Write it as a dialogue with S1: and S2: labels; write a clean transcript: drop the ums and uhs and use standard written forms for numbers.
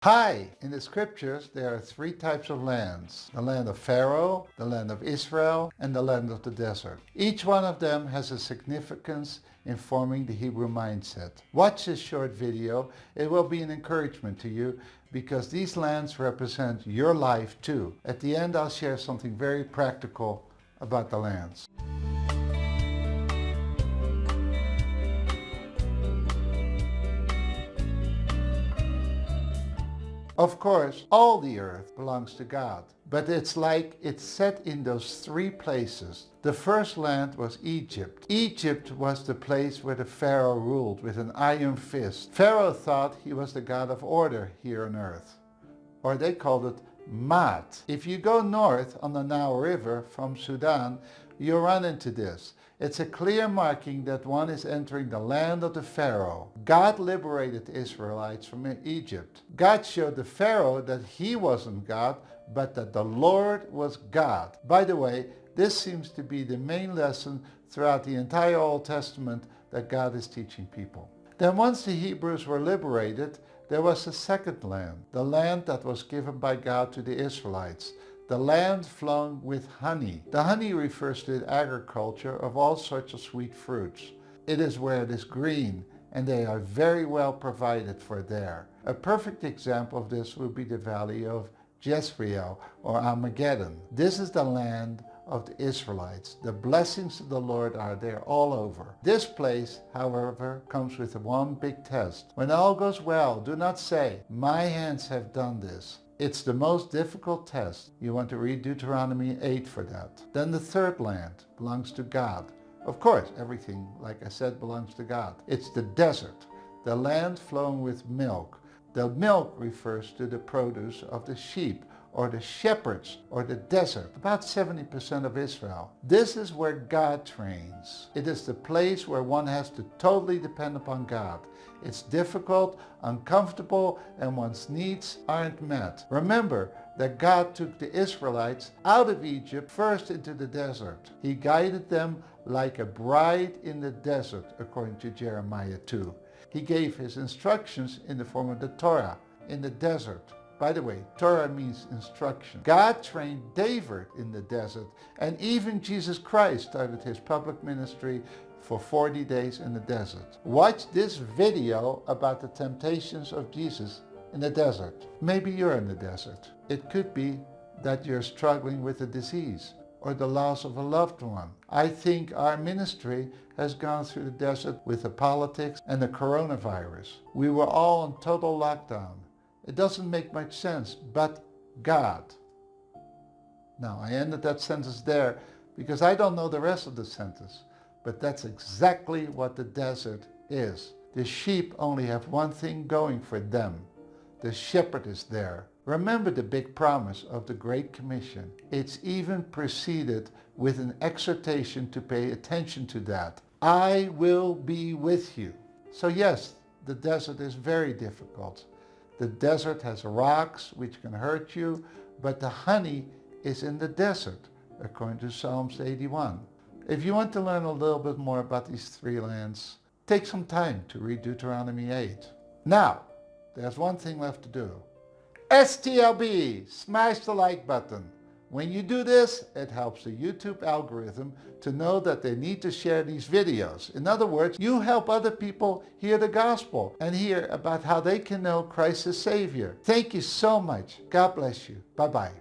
S1: Hi! In the scriptures, there are three types of lands: the land of Pharaoh, the land of Israel, and the land of the desert. Each one of them has a significance in forming the Hebrew mindset. Watch this short video. It will be an encouragement to you because these lands represent your life too. At the end, I'll share something very practical about the lands. Of course, all the earth belongs to God, but it's like it's set in those three places. The first land was Egypt. Egypt was the place where the Pharaoh ruled with an iron fist. Pharaoh thought he was the God of order here on earth, or they called it Maat. If you go north on the Nile River from Sudan, you'll run into this. It's a clear marking that one is entering the land of the Pharaoh. God liberated the Israelites from Egypt. God showed the Pharaoh that he wasn't God, but that the Lord was God. By the way, this seems to be the main lesson throughout the entire Old Testament that God is teaching people. Then once the Hebrews were liberated, there was a second land, the land that was given by God to the Israelites. The land flowing with honey. The honey refers to the agriculture of all sorts of sweet fruits. It is where it is green, and they are very well provided for there. A perfect example of this would be the valley of Jezreel or Armageddon. This is the land of the Israelites. The blessings of the Lord are there all over. This place, however, comes with one big test. When all goes well, do not say, "My hands have done this." It's the most difficult test. You want to read Deuteronomy 8 for that. Then the third land belongs to God. Of course, everything, like I said, belongs to God. It's the desert, the land flowing with milk. The milk refers to the produce of the sheep or the shepherds or the desert, about 70% of Israel. This is where God trains. It is the place where one has to totally depend upon God. It's difficult, uncomfortable, and one's needs aren't met. Remember that God took the Israelites out of Egypt first into the desert. He guided them like a bride in the desert, according to Jeremiah 2. He gave his instructions in the form of the Torah in the desert. By the way, Torah means instruction. God trained David in the desert, and even Jesus Christ started his public ministry for 40 days in the desert. Watch this video about the temptations of Jesus in the desert. Maybe you're in the desert. It could be that you're struggling with a disease or the loss of a loved one. I think our ministry has gone through the desert with the politics and the coronavirus. We were all in total lockdown. It doesn't make much sense, but God. Now, I ended that sentence there because I don't know the rest of the sentence, but that's exactly what the desert is. The sheep only have one thing going for them. The shepherd is there. Remember the big promise of the Great Commission. It's even preceded with an exhortation to pay attention to that. I will be with you. So yes, the desert is very difficult. The desert has rocks which can hurt you, but the honey is in the desert, according to Psalms 81. If you want to learn a little bit more about these three lands, take some time to read Deuteronomy 8. Now, there's one thing left to do. STLB, smash the like button. When you do this, it helps the YouTube algorithm to know that they need to share these videos. In other words, you help other people hear the gospel and hear about how they can know Christ as Savior. Thank you so much. God bless you. Bye-bye.